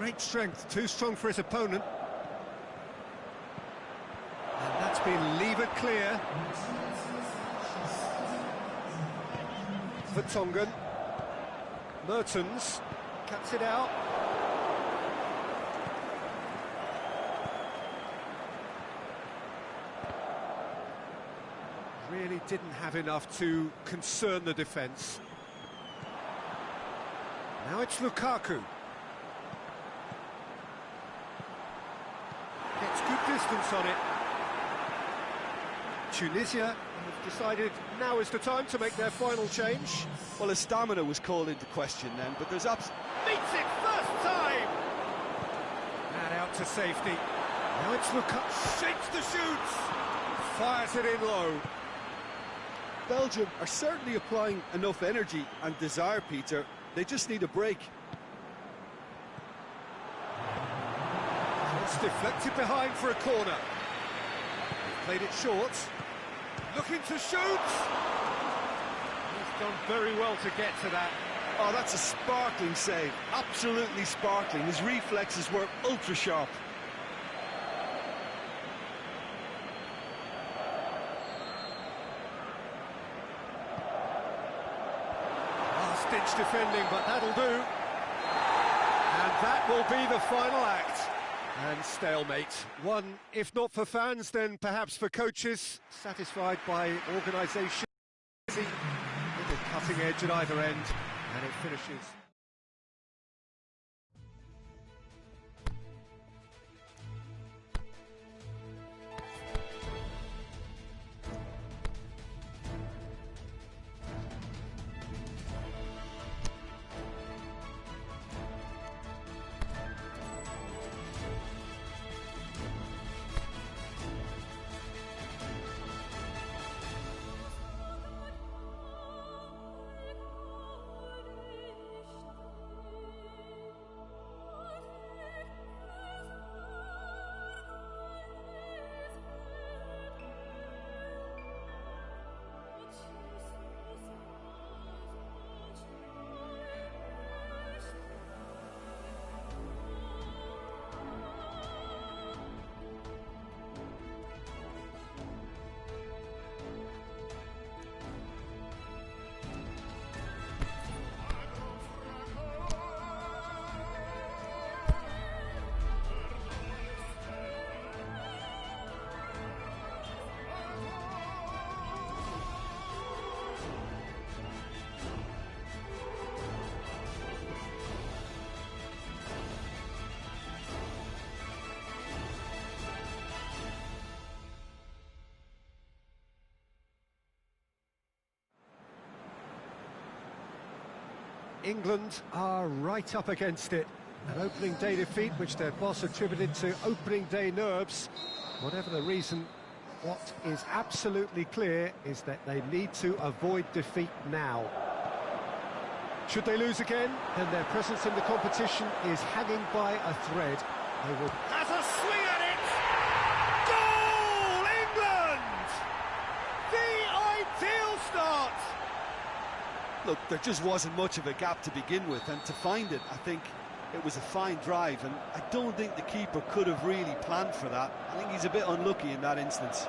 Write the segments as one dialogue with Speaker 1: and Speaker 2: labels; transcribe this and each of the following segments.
Speaker 1: Great strength, too strong for his opponent. And that's been levered clear. Vertonghen. Mertens cuts it out. Really didn't have enough to concern the defence. Now it's Lukaku. Gets good distance on it. Tunisia have decided now is the time to make their final change.
Speaker 2: Well, his stamina was called into question then, but there's
Speaker 1: Meets it first time! And out to safety. Now it's Lukaku. Shakes the shoots! Fires it in low.
Speaker 2: Belgium are certainly applying enough energy and desire, Peter. They just need a break.
Speaker 1: It's deflected behind for a corner. Played it short. Looking to shoot! He's done very well to get to that.
Speaker 2: Oh, that's a sparkling save. Absolutely sparkling. His reflexes were ultra sharp.
Speaker 1: Last-ditch defending, but that'll do. And that will be the final act. And stalemate. One, if not for fans, then perhaps for coaches. Satisfied by organisation. Little cutting edge at either end. And it finishes. England are right up against it. An opening day defeat which their boss attributed to opening day nerves. Whatever the reason, what is absolutely clear is that they need to avoid defeat now. Should they lose again, then their presence in the competition is hanging by a thread. They will... Has a swing at it! Goal! England! The ideal start!
Speaker 2: Look, there just wasn't much of a gap to begin with, and to find it, I think it was a fine drive, and I don't think the keeper could have really planned for that. I think he's a bit unlucky in that instance.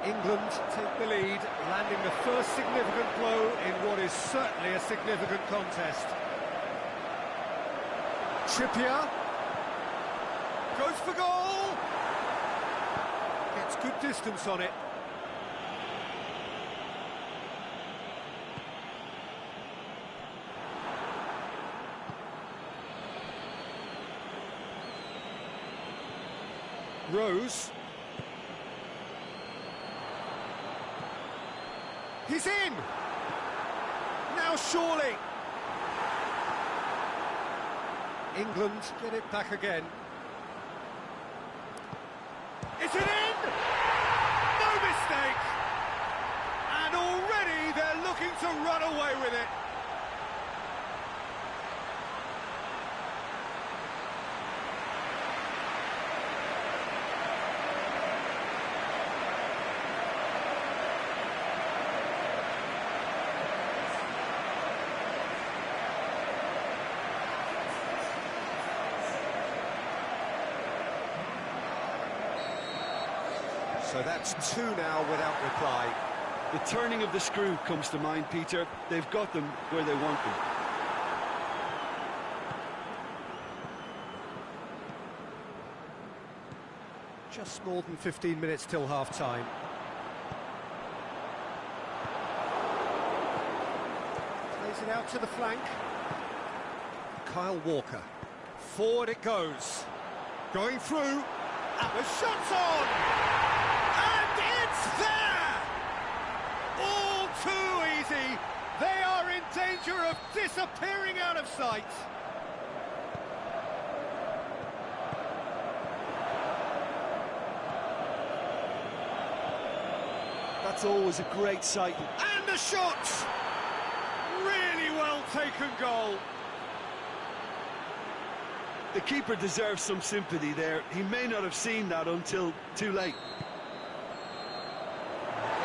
Speaker 1: England take the lead, landing the first significant blow in what is certainly a significant contest. Trippier goes for goal! Gets good distance on it. Rose. He's in! Now surely! England get it back again. Is it in? No mistake! And already they're looking to run away with it. So that's two now without reply.
Speaker 2: The turning of the screw comes to mind, Peter. They've got them where they want them.
Speaker 1: Just more than 15 minutes till half-time. Plays it out to the flank. Kyle Walker. Forward it goes. Going through. And the shot's on! And it's there! All too easy. They are in danger of disappearing out of sight.
Speaker 2: That's always a great sight.
Speaker 1: And the shot! Really well taken goal.
Speaker 2: The keeper deserves some sympathy there. He may not have seen that until too late.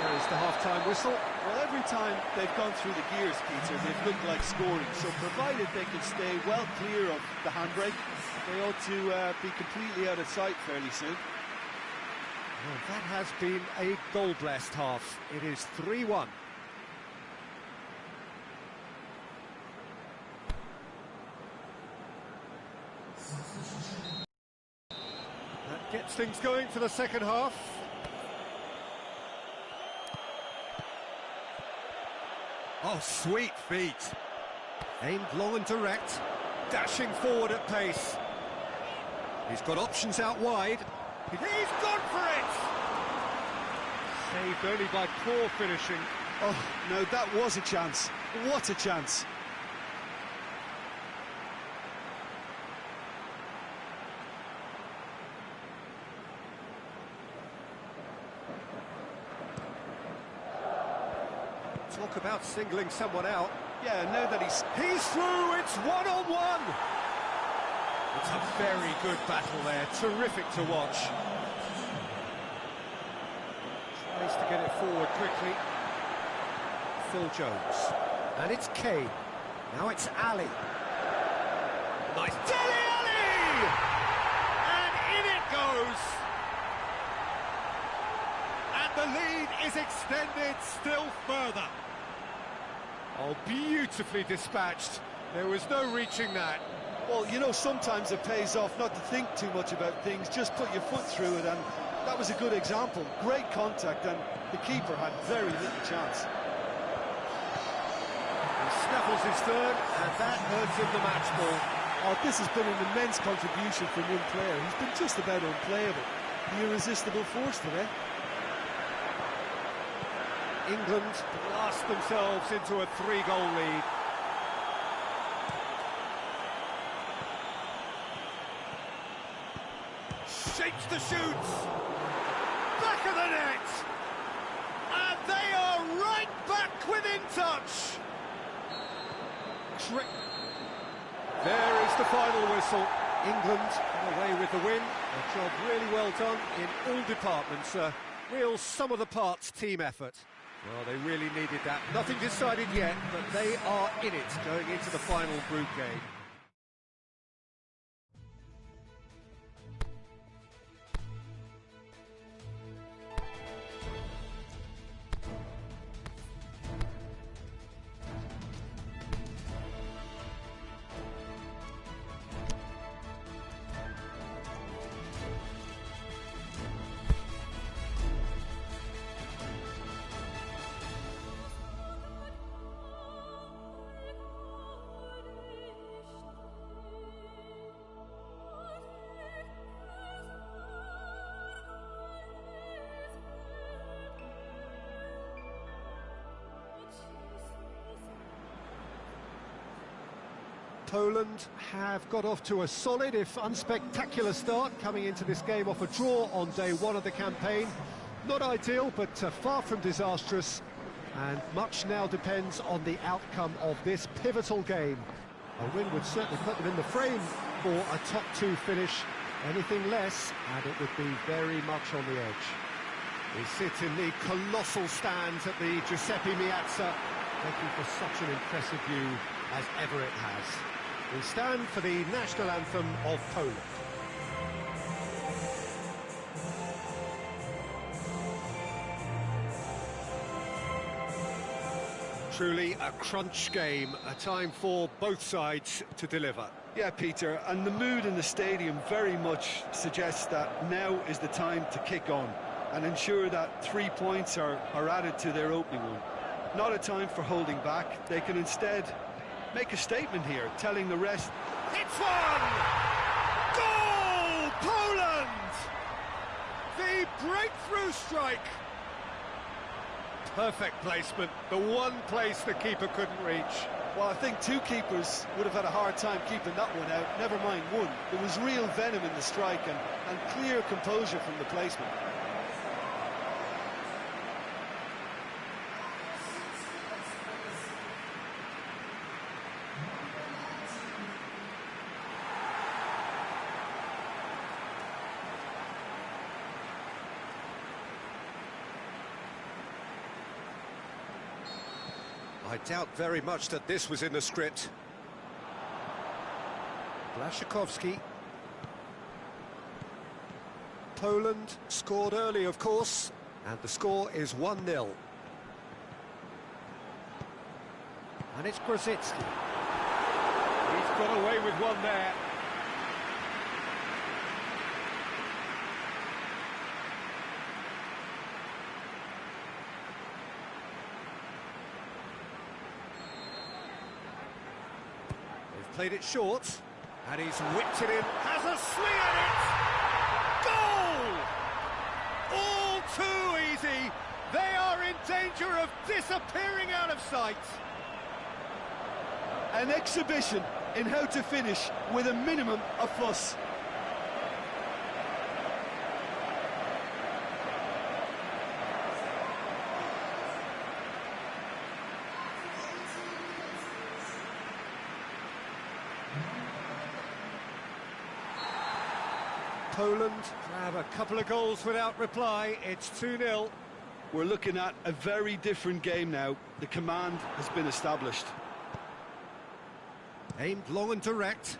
Speaker 1: There is the half-time whistle.
Speaker 2: Well, every time they've gone through the gears, Peter, they've looked like scoring. So provided they can stay well clear of the handbrake, they ought to be completely out of sight fairly soon.
Speaker 1: Well, that has been a goal-blessed half. It is 3-1. That gets things going for the second half. Oh, sweet feet. Aimed long and direct, dashing forward at pace. He's got options out wide. He's gone for it! Saved only by poor finishing.
Speaker 2: Oh, no, that was a chance. What a chance.
Speaker 1: Talk about singling someone out.
Speaker 2: Yeah, now that he's
Speaker 1: through, it's one-on-one! It's a very good battle there, terrific to watch. Tries to get it forward quickly. Phil Jones. And it's Kane. Now it's Ali. Nice. Dele Alli! And in it goes! And the lead is extended still further. Oh, beautifully dispatched. There was no reaching that.
Speaker 2: Well, you know, sometimes it pays off not to think too much about things, just put your foot through it, and that was a good example. Great contact, and the keeper had very little chance.
Speaker 1: He snaffles his third, and that earns him the match ball.
Speaker 2: Oh, this has been an immense contribution from one player. He's been just about unplayable. The irresistible force today.
Speaker 1: England blast themselves into a 3-goal lead. Shapes the shoots! Back of the net! And they are right back within touch! There is the final whistle. England away with the win. A job really well done in all departments. A real sum-of-the-parts team effort. Well, they really needed that. Nothing decided yet, but they are in it going into the final group game. Poland have got off to a solid, if unspectacular start, coming into this game off a draw on day one of the campaign. Not ideal, but far from disastrous, and much now depends on the outcome of this pivotal game. A win would certainly put them in the frame for a top-2 finish. Anything less, and it would be very much on the edge. We sit in the colossal stands at the Giuseppe Meazza, making for such an impressive view as ever it has. We stand for the national anthem of Poland. Truly a crunch game, a time for both sides to deliver.
Speaker 2: Yeah, Peter, and the mood in the stadium very much suggests that now is the time to kick on and ensure that 3 points are added to their opening one. Not a time for holding back. They can instead make a statement here, telling the rest...
Speaker 1: It's one! Goal! Poland! The breakthrough strike! Perfect placement, the one place the keeper couldn't reach.
Speaker 2: Well, I think two keepers would have had a hard time keeping that one out, never mind one. There was real venom in the strike and clear composure from the placement.
Speaker 1: I doubt very much that this was in the script. Błaszczykowski. Poland scored early, of course, and the score is 1-0. And it's Grosicki. He's got away with one there. Played it short, and he's whipped it in, has a swing at it! Goal! All too easy. They are in danger of disappearing out of sight.
Speaker 2: An exhibition in how to finish with a minimum of fuss.
Speaker 1: Poland have a couple of goals without reply. It's 2-0.
Speaker 2: We're looking at a very different game now. The command has been established.
Speaker 1: Aimed long and direct.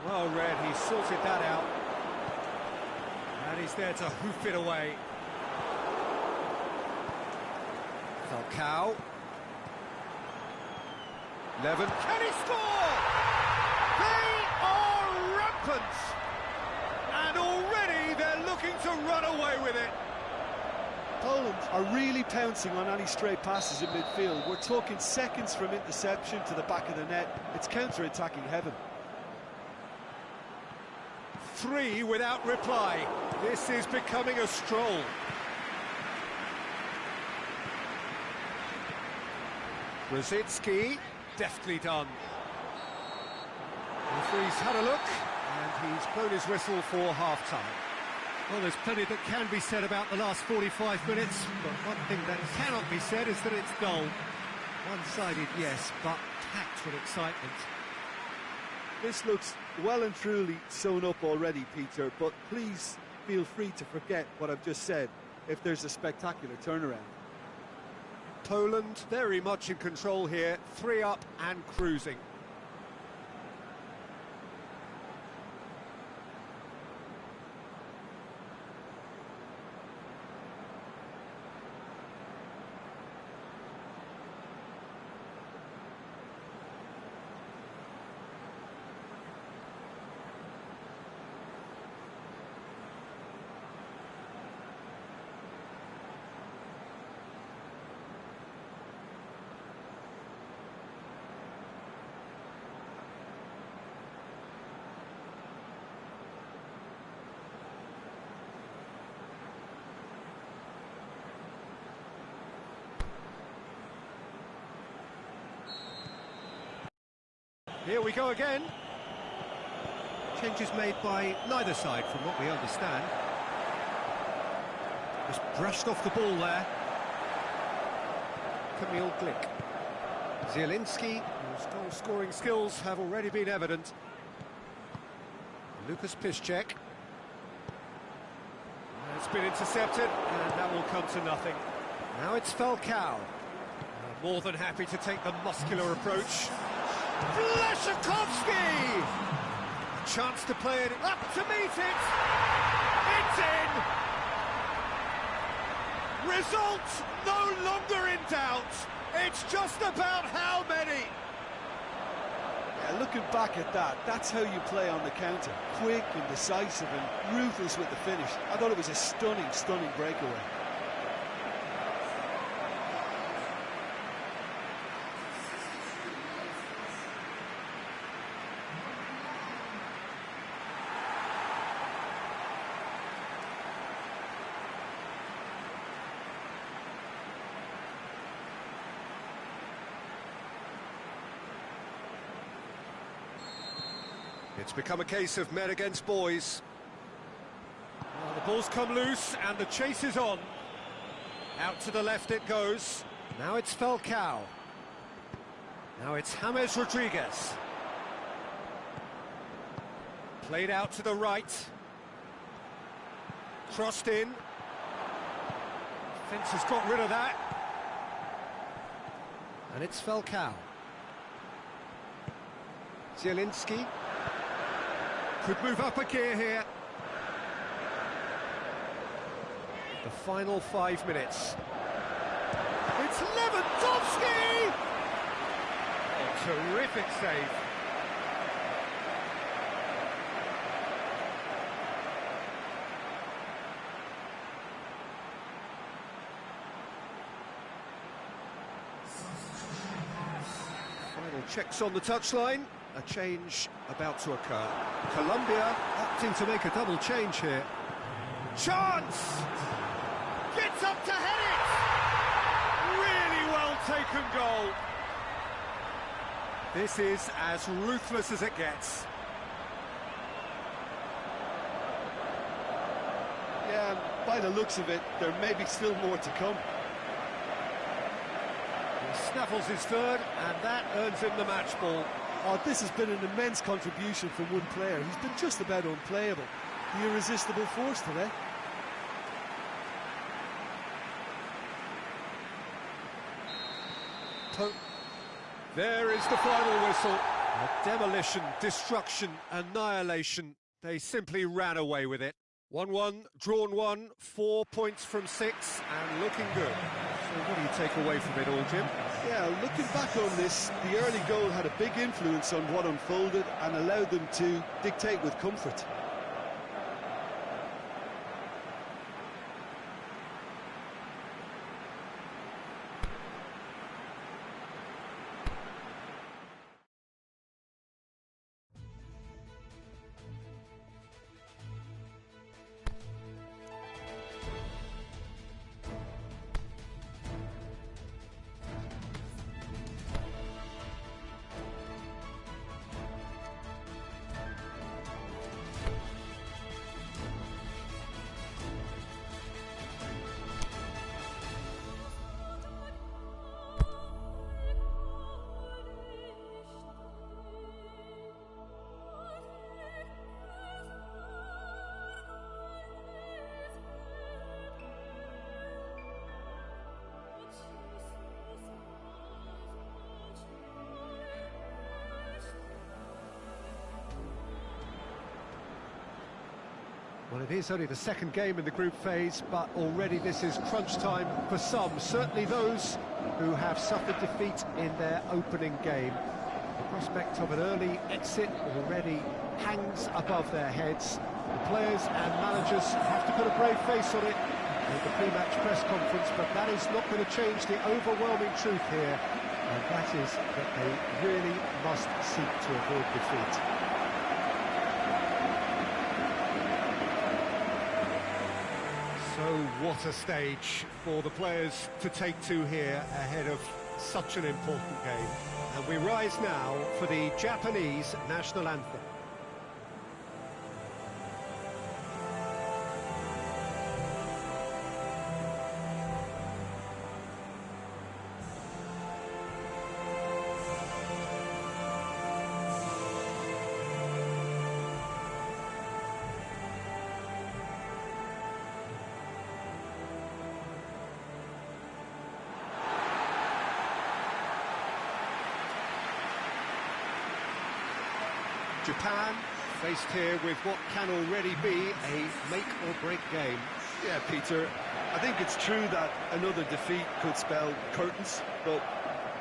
Speaker 1: Well read, he sorted that out. And he's there to hoof it away. Falcao. Levin, can he score? They are rampant! And already they're looking to run away with it.
Speaker 2: Poland are really pouncing on any stray passes in midfield. We're talking seconds from interception to the back of the net. It's counter-attacking heaven.
Speaker 1: 3 without reply. This is becoming a stroll. Grosicki. Deftly done. The referee's had a look, and he's blown his whistle for half-time. Well, there's plenty that can be said about the last 45 minutes, but one thing that cannot be said is that it's dull. One-sided, yes, but packed with excitement.
Speaker 2: This looks well and truly sewn up already, Peter, but please feel free to forget what I've just said if there's a spectacular turnaround.
Speaker 1: Poland very much in control here, 3 up and cruising. Here we go again. Changes made by neither side from what we understand. Just brushed off the ball there. Kamil Glik. Zielinski, whose goal-scoring skills have already been evident. Lucas Piszczek. It's been intercepted, and that will come to nothing. Now it's Falcao. More than happy to take the muscular approach. Błaszczykowski! A chance to play it up to meet it! It's Result no longer in doubt. It's just about how many.
Speaker 2: Yeah, looking back at that, that's how you play on the counter. Quick and decisive and ruthless with the finish. I thought it was a stunning, stunning breakaway.
Speaker 1: It's become a case of men against boys. Well, the ball's come loose and the chase is on. Out to the left it goes. Now it's Falcao. Now it's James Rodriguez. Played out to the right. Crossed in. Fence has got rid of that. And it's Falcao. Zielinski. Could move up a gear here. The final 5 minutes. It's Lewandowski! A terrific save. Final checks on the touchline. A change about to occur. Colombia opting to make a double change here. Chance! Gets up to head it! Really well taken goal. This is as ruthless as it gets.
Speaker 2: Yeah, and by the looks of it, there may be still more to come.
Speaker 1: He snaffles his third, and that earns him the match ball.
Speaker 2: Oh, this has been an immense contribution from one player. He's been just about unplayable. The irresistible force today.
Speaker 1: There is the final whistle. A demolition, destruction, annihilation. They simply ran away with it. 1-1, drawn 1, 4 points from 6, and looking good. So what do you take away from it all, Jim?
Speaker 2: Yeah, looking back on this, the early goal had a big influence on what unfolded and allowed them to dictate with comfort.
Speaker 1: Well, it is only the second game in the group phase, but already this is crunch time for some, certainly those who have suffered defeat in their opening game. The prospect of an early exit already hangs above their heads. The players and managers have to put a brave face on it at the pre-match press conference, but that is not going to change the overwhelming truth here, and that is that they really must seek to avoid defeat. So what a stage for the players to take to here ahead of such an important game. And we rise now for the Japanese national anthem. Japan faced here with what can already be a make-or-break game.
Speaker 2: Yeah, Peter, I think it's true that another defeat could spell curtains, but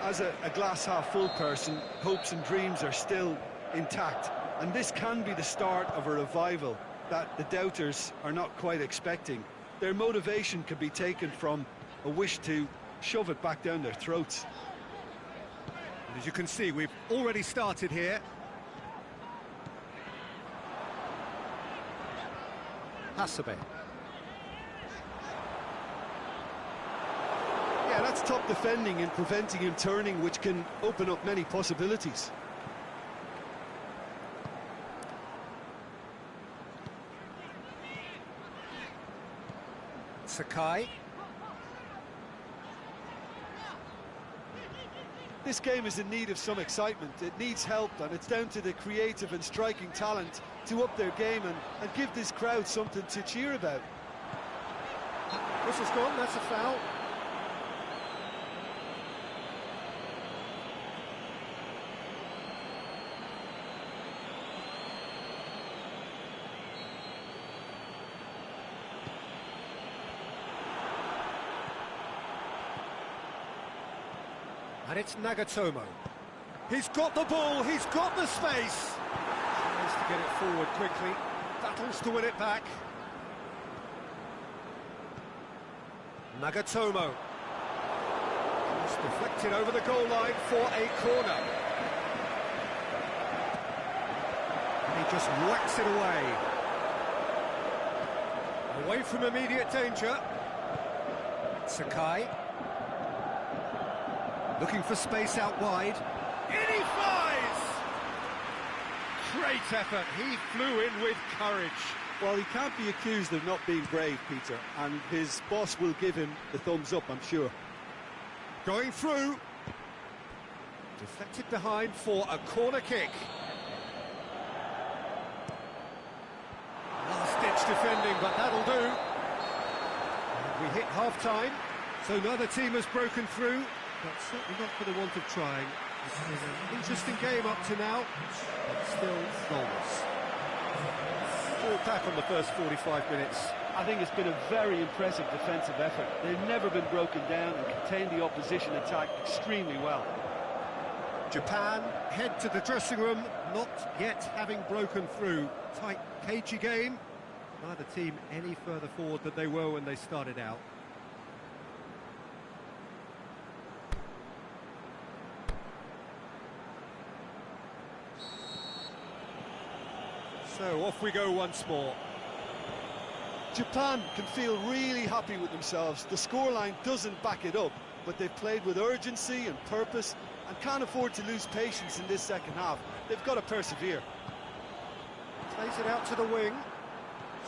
Speaker 2: as a glass-half-full person, hopes and dreams are still intact. And this can be the start of a revival that the doubters are not quite expecting. Their motivation could be taken from a wish to shove it back down their throats.
Speaker 1: And as you can see, we've already started here. Hasebe.
Speaker 2: Yeah, that's top defending and preventing him turning, which can open up many possibilities.
Speaker 1: Sakai.
Speaker 2: This game is in need of some excitement. It needs help, and it's down to the creative and striking talent to up their game and give this crowd something to cheer about.
Speaker 1: Whistle's gone, that's a foul. And it's Nagatomo. He's got the ball, he's got the space. Tries to get it forward quickly, battles to win it back. Nagatomo. It's deflected over the goal line for a corner. And he just whacks it away. Away from immediate danger. Sakai. Looking for space out wide. In he flies! Great effort, he flew in with courage.
Speaker 2: Well, he can't be accused of not being brave, Peter, and his boss will give him the thumbs up, I'm sure.
Speaker 1: Going through. Deflected behind for a corner kick. Last-ditch defending, but that'll do. And we hit half-time, so neither team has broken through, but certainly not for the want of trying. It's an interesting game up to now, but still goalless. All back on the first 45 minutes.
Speaker 2: I think it's been a very impressive defensive effort. They've never been broken down and contained the opposition attack extremely well.
Speaker 1: Japan head to the dressing room, not yet having broken through. Tight, cagey game. Neither team any further forward than they were when they started out. So off we go once more.
Speaker 2: Japan can feel really happy with themselves. The scoreline doesn't back it up, but they've played with urgency and purpose and can't afford to lose patience in this second half. They've got to persevere.
Speaker 1: Plays it out to the wing.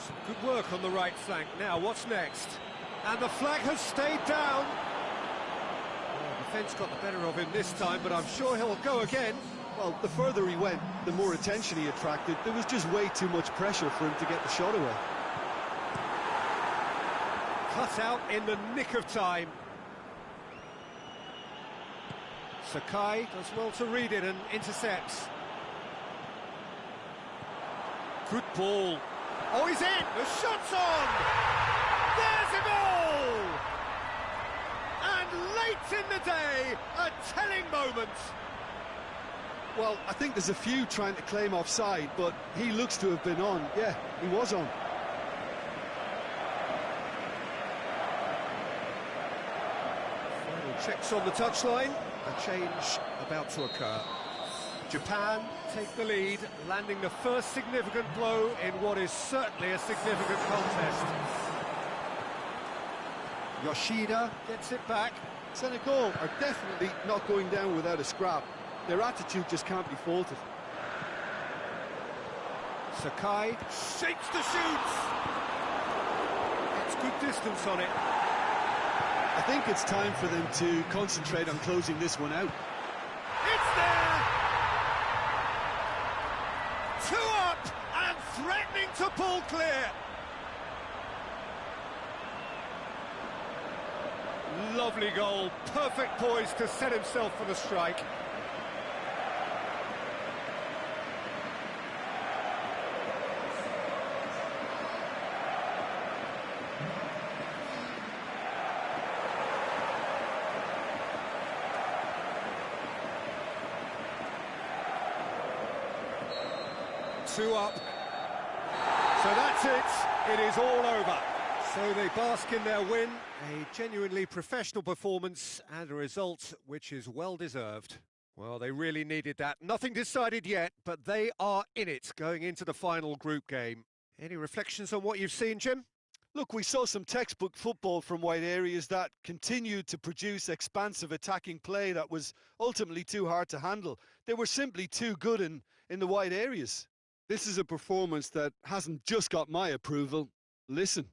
Speaker 1: Some good work on the right flank. Now, what's next? And the flag has stayed down. Well, defence got the better of him this time, but I'm sure he'll go again.
Speaker 2: Well, the further he went, the more attention he attracted. There was just way too much pressure for him to get the shot away.
Speaker 1: Cut out in the nick of time. Sakai does well to read it and intercepts. Good ball. Oh, he's in! The shot's on! There's a goal! And late in the day, a telling moment.
Speaker 2: Well, I think there's a few trying to claim offside, but he looks to have been on. Yeah, he was on.
Speaker 1: Final checks on the touchline. A change about to occur. Japan take the lead, landing the first significant blow in what is certainly a significant contest. Yoshida gets it back.
Speaker 2: Senegal are definitely not going down without a scrap. Their attitude just can't be faulted.
Speaker 1: Sakai shapes the shoots. It's good distance on it.
Speaker 2: I think it's time for them to concentrate on closing this one out.
Speaker 1: It's there! 2 up and threatening to pull clear. Lovely goal, perfect poise to set himself for the strike. 2 up. So that's it. It is all over. So they bask in their win. A genuinely professional performance and a result which is well deserved. Well, they really needed that. Nothing decided yet, but they are in it going into the final group game. Any reflections on what you've seen, Jim?
Speaker 2: Look, we saw some textbook football from White Areas that continued to produce expansive attacking play that was ultimately too hard to handle. They were simply too good in the White Areas. This is a performance that hasn't just got my approval. Listen.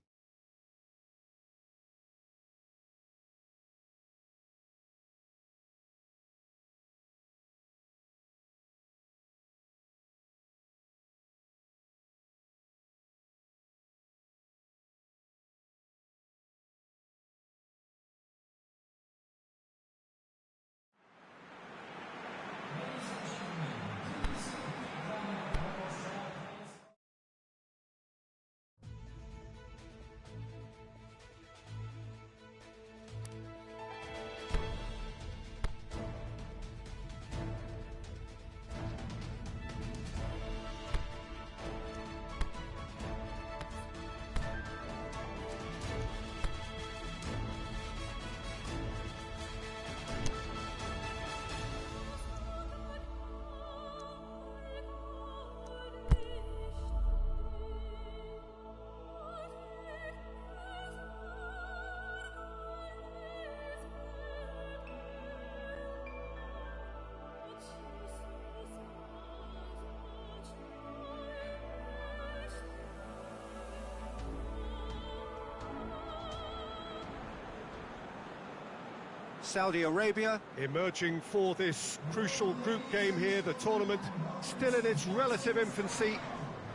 Speaker 1: Saudi Arabia emerging for this crucial group game here. The tournament still in its relative infancy,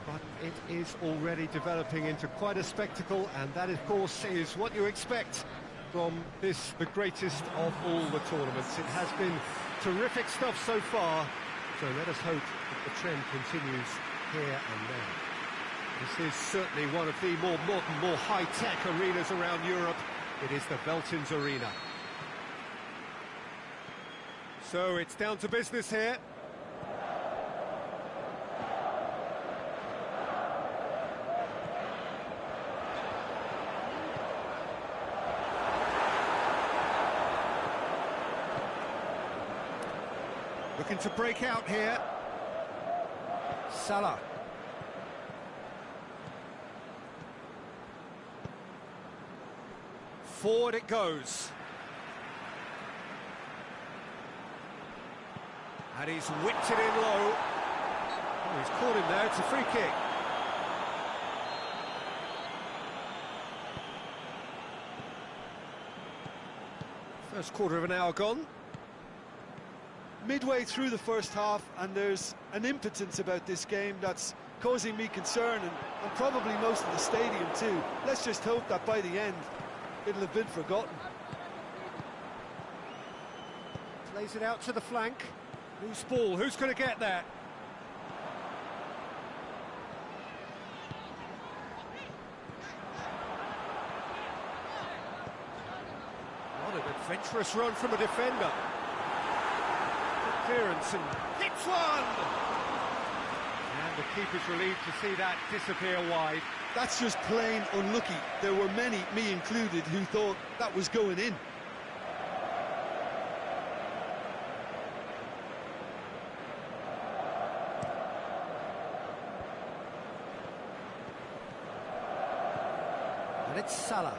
Speaker 1: but it is already developing into quite a spectacle, and that, of course, is what you expect from this, the greatest of all the tournaments. It has been terrific stuff so far, so let us hope that the trend continues here and now. This is certainly one of the more modern, more high-tech arenas around Europe. It is the Veltins Arena. So it's down to business here. Looking to break out here. Salah. Forward it goes. And he's whipped it in low. Oh, he's caught him there, it's a free kick. First quarter of an hour gone.
Speaker 2: Midway through the first half, and there's an impotence about this game that's causing me concern, and probably most of the stadium too. Let's just hope that by the end, it'll have been forgotten.
Speaker 1: Plays it out to the flank. Loose ball, who's going to get that? What an adventurous run from a defender. Good clearance and hits one! And the keeper's relieved to see that disappear wide.
Speaker 2: That's just plain unlucky. There were many, me included, who thought that was going in.
Speaker 1: And it's Salah.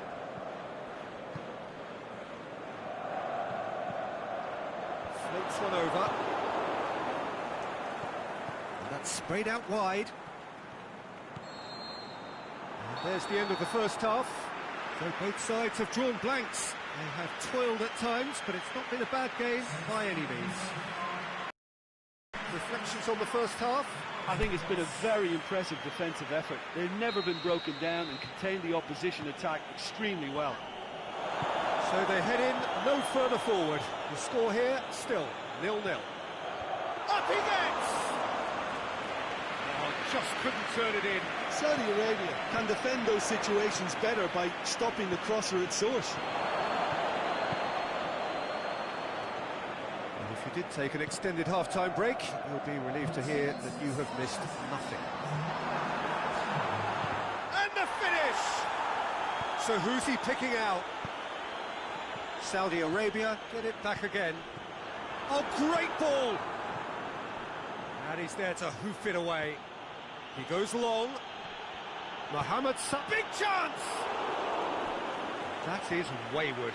Speaker 1: Floats one over. And that's sprayed out wide. And there's the end of the first half. So both sides have drawn blanks. They have toiled at times, but it's not been a bad game by any means. Reflections on the first half?
Speaker 3: I think it's been a very impressive defensive effort. They've never been broken down and contained the opposition attack extremely well.
Speaker 1: So they head in no further forward. The score here, still 0-0. Up he gets! Oh, just couldn't turn it in.
Speaker 2: Saudi Arabia can defend those situations better by stopping the crosser at source.
Speaker 1: And If you did take an extended half-time break, you'll be relieved to hear that you have missed nothing. And the finish! So who's he picking out? Saudi Arabia get it back again. Oh, great ball! And he's there to hoof it away. He goes long. Mohamed Salah, big chance! That is wayward.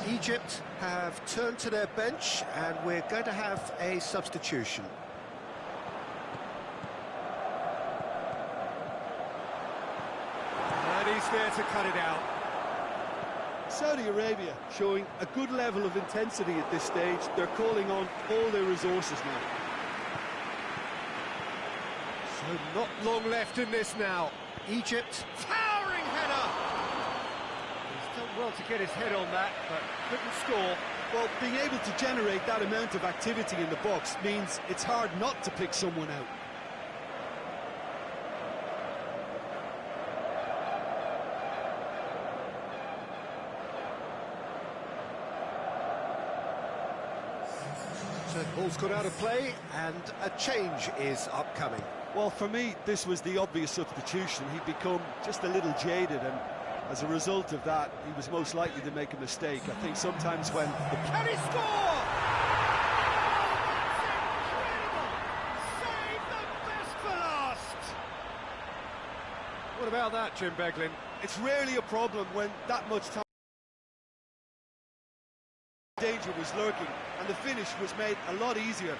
Speaker 1: Egypt have turned to their bench and we're going to have a substitution. And he's there to cut it out.
Speaker 3: Saudi Arabia showing a good level of intensity at this stage. They're calling on all their resources now.
Speaker 1: So not long left in this now. Egypt, towering header! He's done well to get his head on that, but couldn't score.
Speaker 2: Well, being able to generate that amount of activity in the box means it's hard not to pick someone out.
Speaker 1: So the ball's gone out of play, and a change is upcoming.
Speaker 2: Well, for me, this was the obvious substitution. He'd become just a little jaded, and as a result of that, he was most likely to make a mistake. I think sometimes when...
Speaker 1: Can he score? Save the best for last! What about that, Jim Beglin?
Speaker 2: It's rarely a problem when that much time danger was lurking, and the finish was made a lot easier.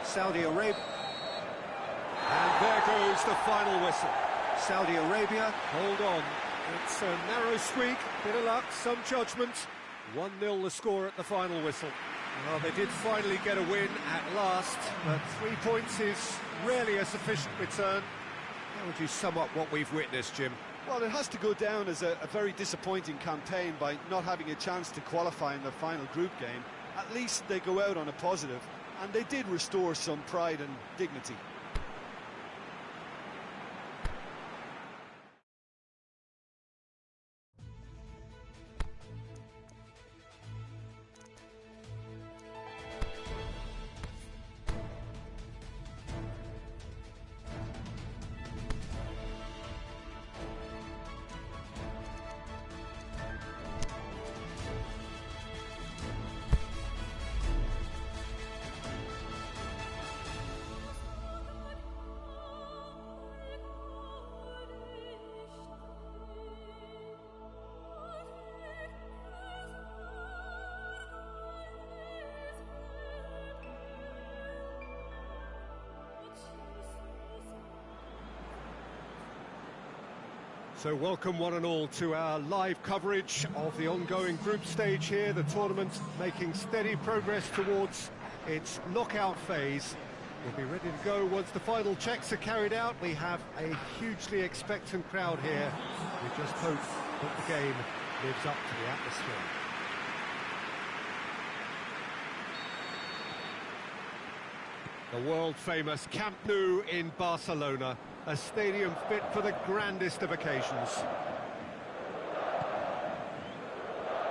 Speaker 1: Saudi Arabia. And there goes the final whistle. Saudi Arabia, hold on. It's a narrow squeak, bit of luck, some judgment. 1-0 the score at the final whistle. Well, they did finally get a win at last, but 3 points is rarely a sufficient return. How would you sum up what we've witnessed, Jim?
Speaker 2: Well, it has to go down as a very disappointing campaign by not having a chance to qualify in the final group game. At least they go out on a positive, and they did restore some pride and dignity.
Speaker 1: So welcome one and all to our live coverage of the ongoing group stage here, the tournament making steady progress towards its knockout phase. We'll be ready to go once the final checks are carried out. We have a hugely expectant crowd here. We just hope that the game lives up to the atmosphere. The world-famous Camp Nou in Barcelona, a stadium fit for the grandest of occasions.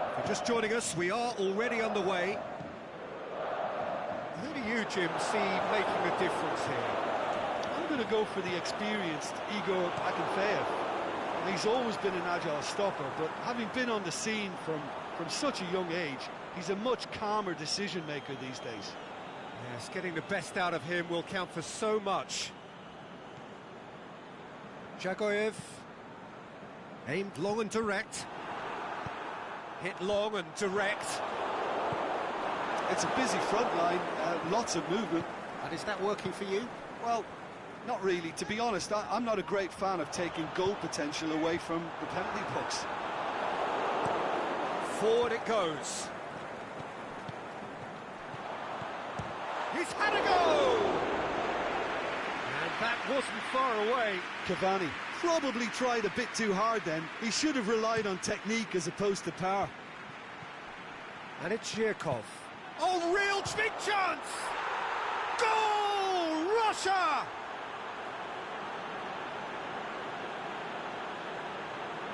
Speaker 1: If you're just joining us, we are already underway. Who do you, Jim, see making a difference here?
Speaker 2: I'm going to go for the experienced Igor Akinfeev. He's always been an agile stopper, but having been on the scene from such a young age, he's a much calmer decision-maker these days.
Speaker 1: Yes, getting the best out of him will count for so much. Dzagoev, aimed long and direct. Hit long and direct.
Speaker 2: It's a busy front line, lots of movement.
Speaker 1: And is that working for you?
Speaker 2: Well, not really. To be honest, I'm not a great fan of taking goal potential away from the penalty box.
Speaker 1: Forward it goes. He's had a go! And that wasn't far away.
Speaker 2: Cavani probably tried a bit too hard then. He should have relied on technique as opposed to power.
Speaker 1: And it's Zhirkov. Oh, real big chance! Goal! Russia!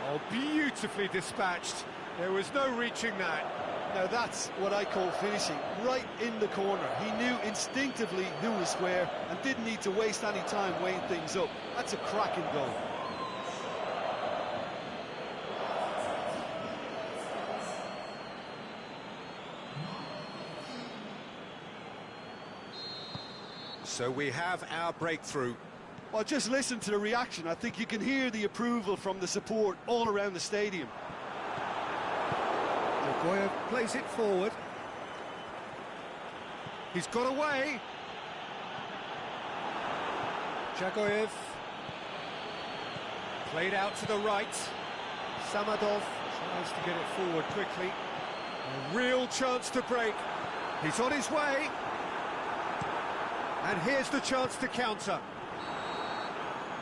Speaker 1: Oh, beautifully dispatched. There was no reaching that.
Speaker 2: Now that's what I call finishing, right in the corner. He knew instinctively who was where and didn't need to waste any time weighing things up. That's a cracking goal.
Speaker 1: So we have our breakthrough.
Speaker 2: Well, just listen to the reaction. I think you can hear the approval from the support all around the stadium.
Speaker 1: Goyev plays it forward. He's got away. Dzagoev played out to the right. Samadov tries to get it forward quickly. A real chance to break. He's on his way. And here's the chance to counter.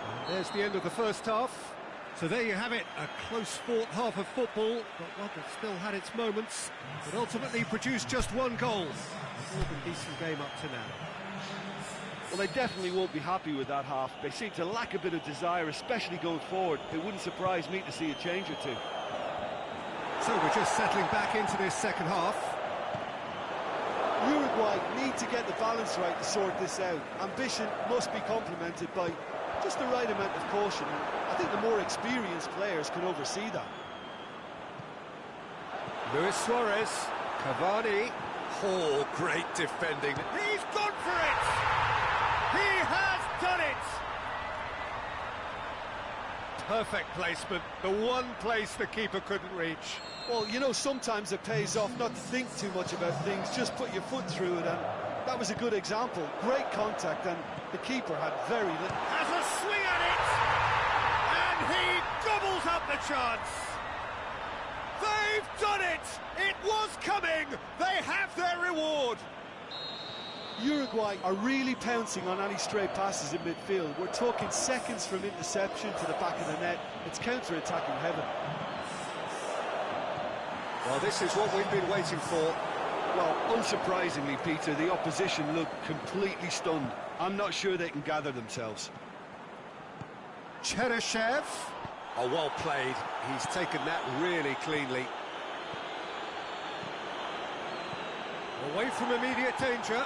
Speaker 1: And there's the end of the first half. So there you have it, a close-fought half of football, but one that still had its moments, but ultimately produced just one goal. More than decent game up to now.
Speaker 3: Well, they definitely won't be happy with that half. They seem to lack a bit of desire, especially going forward. It wouldn't surprise me to see a change or two.
Speaker 1: So we're just settling back into this second half.
Speaker 2: Uruguay need to get the balance right to sort this out. Ambition must be complemented by just the right amount of caution. I think the more experienced players can oversee that.
Speaker 1: Luis Suarez, Cavani. Oh, great defending. He's gone for it! He has done it! Perfect placement, the one place the keeper couldn't reach.
Speaker 2: Well, you know, sometimes it pays off not to think too much about things, just put your foot through it, and that was a good example. Great contact, and the keeper had very little.
Speaker 1: Has a swing at it! And he gobbles up the chance! They've done it! It was coming! They have their reward!
Speaker 2: Uruguay are really pouncing on any stray passes in midfield. We're talking seconds from interception to the back of the net. It's counter-attacking heaven.
Speaker 1: Well, this is what we've been waiting for.
Speaker 3: Well, unsurprisingly, Peter, the opposition look completely stunned. I'm not sure they can gather themselves.
Speaker 1: Cheryshev. Oh, well played. He's taken that really cleanly. Away from immediate danger.